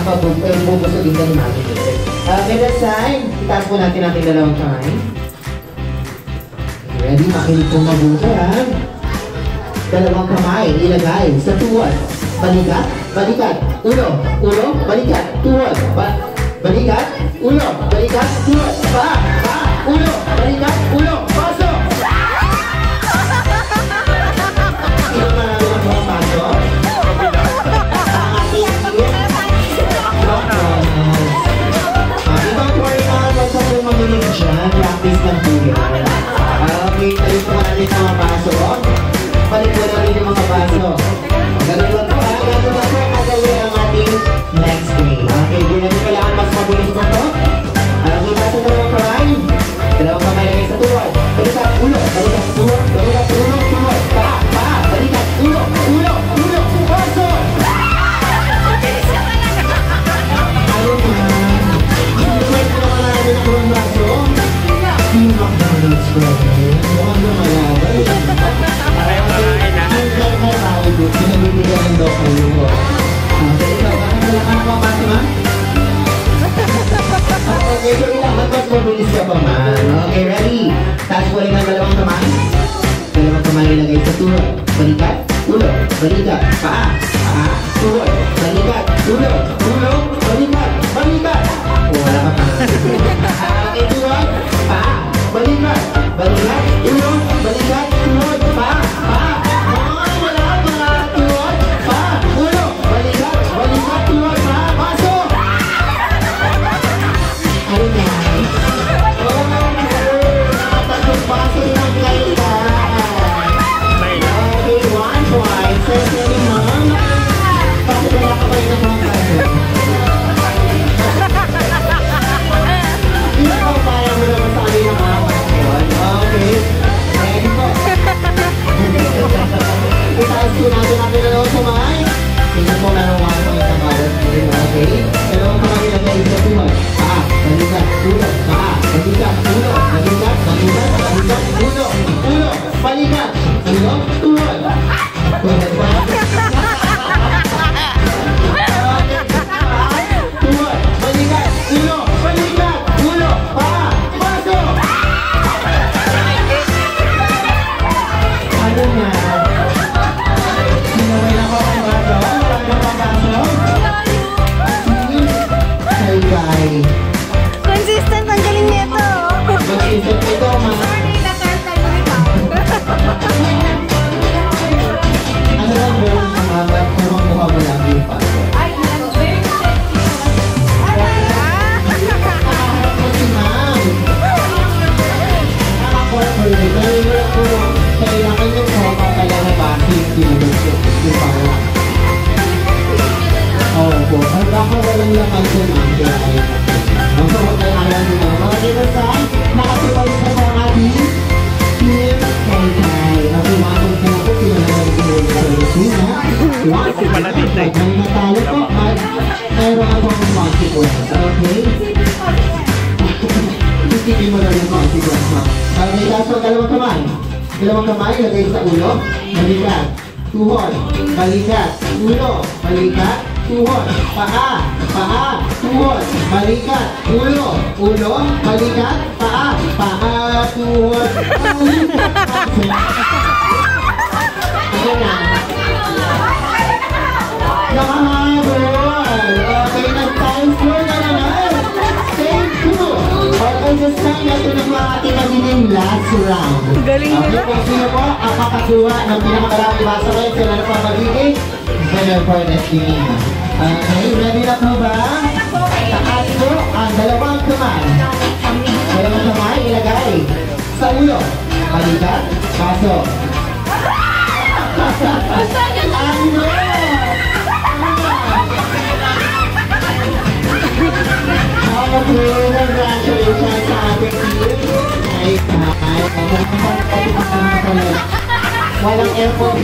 bubusugin ka ni Mami. Middle sign, itaas po natin ating dalawang kamay. Ready? Makinig pong mabuti, ha? Dalawang kamay, ilagay sa tuwad. Balikat, balikat, ulo, ulo, balikat, tuwad. Balikat, ulo, balikat, tuwad. Ulo, balikat, ulo, pasok! Sino marami ng mga pasok? Ibang worry na, wag sa kong mamunig dyan. Practice lang po yan. Okay, tayo po natin mga pasok. Balik po natin yung mga pasok. Ganun lang po, ganun lang po magawin ang ating next game. Okay, di natin kailangan mas mabilis na po. Kita sa dalawang kamay. Dalawang kamay lagay sa tuwad. Balikat, ulo, balikat, tuwad, balikat, ulo, tuwad. Balikat, ulo, ulo, ulo, pasok! Ayun na. Wait na naman natin ang buong braso. Yung McDonald's brother. Mukhang lumalabay. Pinabibigyan daw kayo. Ikaw, bakit nalakan ako kasi, ma? Okay, so ilangan mas mabilis ka pa, man. Okay, ready? Taas po rin ang dalawang kamay. Dalawang kamay ilagay sa tuwad. Balikat, ulo, balikat, paa, tuwad, balikat, ulo, ulo, balikat, balikat. Wala ka pa. Okay, tuwad, paa, balikat, balikat, ulo, balikat, tuwad, paa. Consistent ang galing nito. Consistent ito, ma. Ano lang ba yung mga mukha mo lang yung paso? Ay, si ma'am. Kailangan yung mukha kaya na bakit yung pangla. Oo po. Ang baka walang laman ko ma'am. Kaya ayun. Ang sarap na ayaw nyo mga kinasay, nakatipay sa mga ating team kay ang umakong ka na po, pinanalang ko sa Lucina. Ako pala dito eh. May natalo po, mayroon akong consequence, okay? Isipin mo lang yung consequence mo. Okay, tapos ang dalawang kamay. Dalawang kamay, lagay sa ulo, balikat, tuhod, balikat, ulo, balikat, tuhod, paa, tuhod, balikat, ulo, balikat, paa, tuhod, ayan na. Nakahabol. Okay, nag-time for na naman. Thank you. Okay, just time natin ang mga ating magiging last round. Galing nila. Okay, kung sino po ang makakuha ng pinakamarami basa kayo, sila na pa magiging winner for this game. Okay, ready na po ba? Taas po ang dalawang kamay. Dalawang kamay, ilagay sa ulo. Balikat, pasok. Ano? Congratulations sa ating team. Walang airport.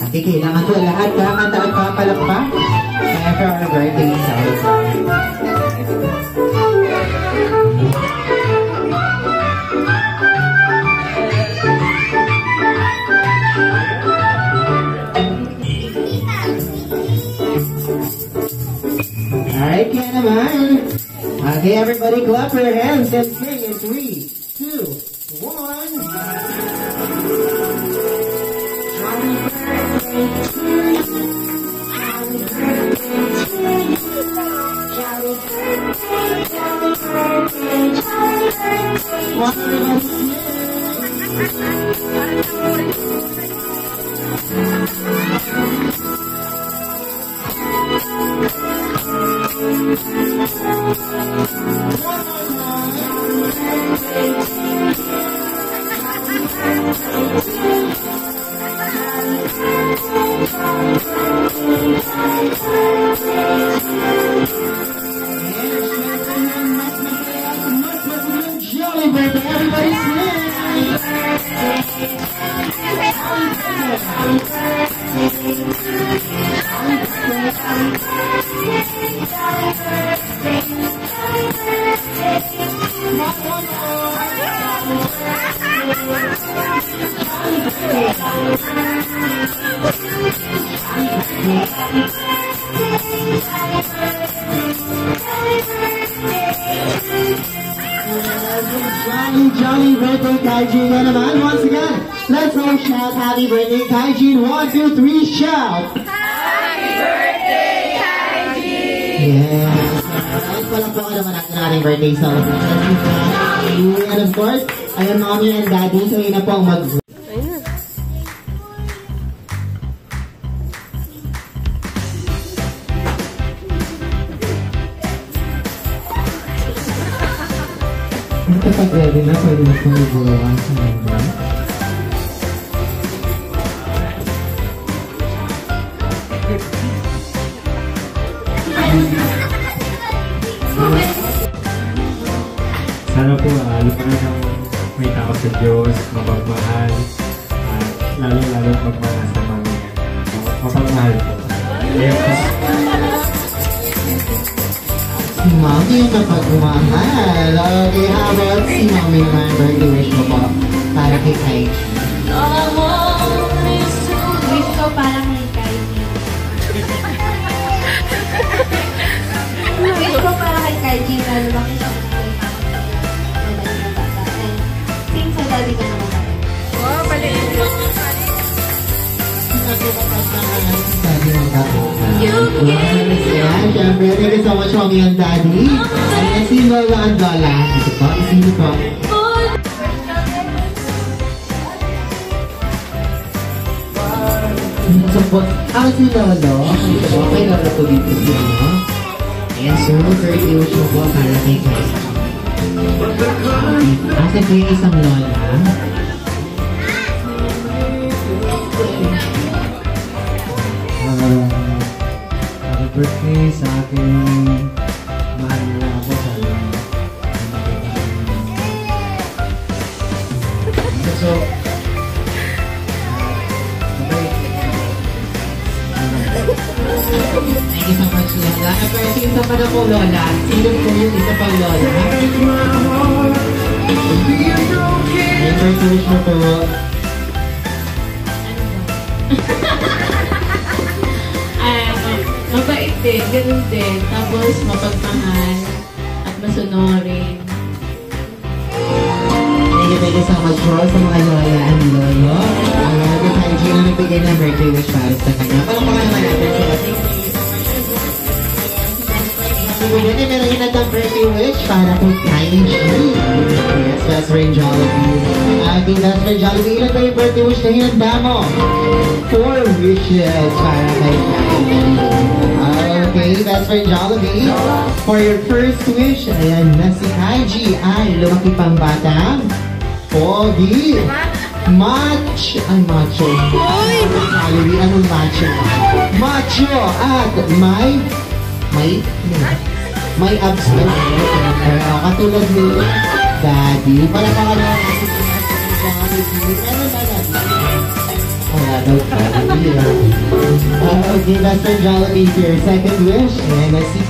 Okay, kailangan po lahat kamanta at papalakpak after our birthday celebration. Alright, kaya naman. Okay, everybody clap your hands and sing in 3, 2, 1. Jolly birthday, Kaijin, na naman. Once again, let's all shout happy birthday, Kaijin. 1, 2, 3, shout! Happy birthday, Kaijin! Yes. Palakpakan naman natin ang ating birthday celebration. And of course, ayan mommy and daddy, so yun na po ang mag- Kapag ready na, pwede na po nagulawa sa mga. Sana po lupanan ng may tao sa Diyos, mapagmahal, at lalo-lalo pagmahal sa mga mapagmahal po. Si Mommy yung napagmahal. Okay, how about si Mommy naman? Birthday wish mo po para kay Kaijin. Wish ko para kay Kaijin. Wish ko para kay Kaijin. Lalo makita ko na kayo. Madali na bata. And sing sa daddy ka naman ako. Wow, baliin mo. Daddy ng bata. Yan, syempre. Thank you so much, Mommy and Daddy. Ayan si Lola and Lola. Ito po, isino po. Ang si Lolo. Ito po, may Lolo po dito siya, no? Ayan, so, birthday wish mo po para kay Kaijin. Asan po yung isang Lola? Happy birthday sa aking mahal mo lang ako sa so, Thank you so much, Lola. Pero isa pa na po, Lola. Sino po yung isa pang Lola? Yung first wish mo po. Mabait din, ganun din. Tapos mapagmahal at masunurin. Thank you so much po sa mga Lola and Lolo. Ate Kaiji na nagbigay ng birthday wish para sa kanya. Palakpakan naman natin sila. Thank you. Meron yun ang birthday wish para kay Kaiji. Yes, best friend Jollibee. Ating best friend Jollibee, ilan ba yung birthday wish na hinanda mo? 4 wishes para kay Kaiji. Okay, best friend Jollibee. For your first wish, ayan na si Kaiji ay lumaki pang batang pogi. Macho. Ay, macho. Jollibee, anong macho? Macho at may abs na katulad ni Daddy. Para natin si Jollibee. Meron ba Daddy? Wala daw Jollibee. Okay, best friend Jollibee for your second wish. Ayan na si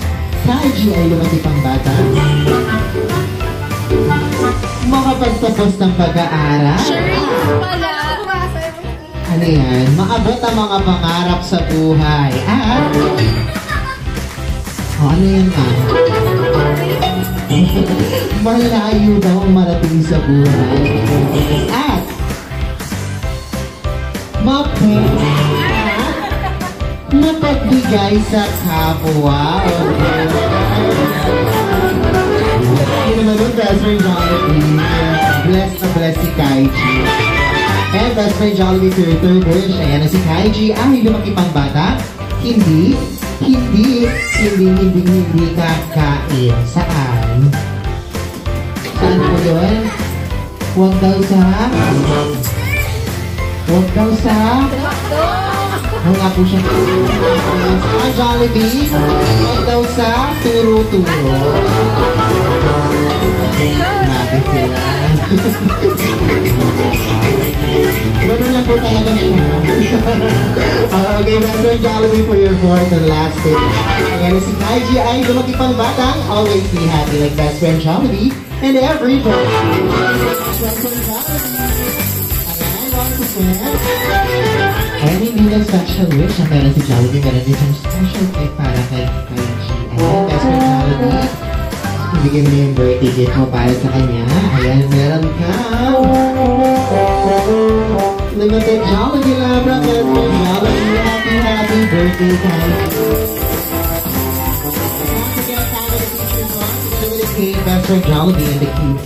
Kaiji ay lumaki pang bata. Makapagtapos ng pag-aaral. Pala. Ano yan? Maabot ang mga pangarap sa buhay. At ano yan malayo daw ang marating sa buhay. At mapagbigay sa kapwa. Yun naman yung best friend Jollibee. Bless na bless si Kaiji. And best friend Jollibee for your third wish. Ayan na si Kaiji ay lumaki pang bata. Hindi kakain. Saan? Saan po yun? Huwag daw sa... Ano nga po siya? Sa Jollibee, huwag daw sa turo-turo. Grabe sila. Ganun lang po talaga siya. Okay, best friend Jollibee for your fourth and last tip. Ayan na si Kaiji ay lumaki pang batang always be happy like best friend Jollibee and every birthday. And hindi lang special wish na meron si Jollibee, meron din siyang special gift para kay Kaiji. Ayan, best friend Jollibee. Ibigay mo yung birthday gift mo para sa kanya. Ayan, meron ka. Limited Jollibee Labra, best friend Jollibee. Happy birthday, Kaiji. Best friend Jollibee and the cute.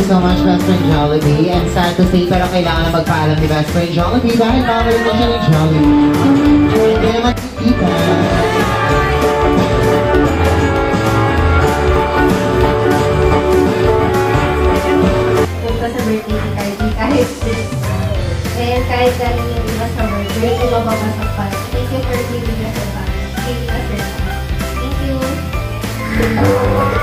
So much, best friend Jollibee. And sad to say, pero kailangan na magpaalam ni best friend Jollibee dahil bawal mo siya ng Jollibee. Kaya magkikita. Punta sa birthday ni Kaiji kahit galing yung iba sa birthday, iba babasok pa. Thank you for giving us a chance. Thank you.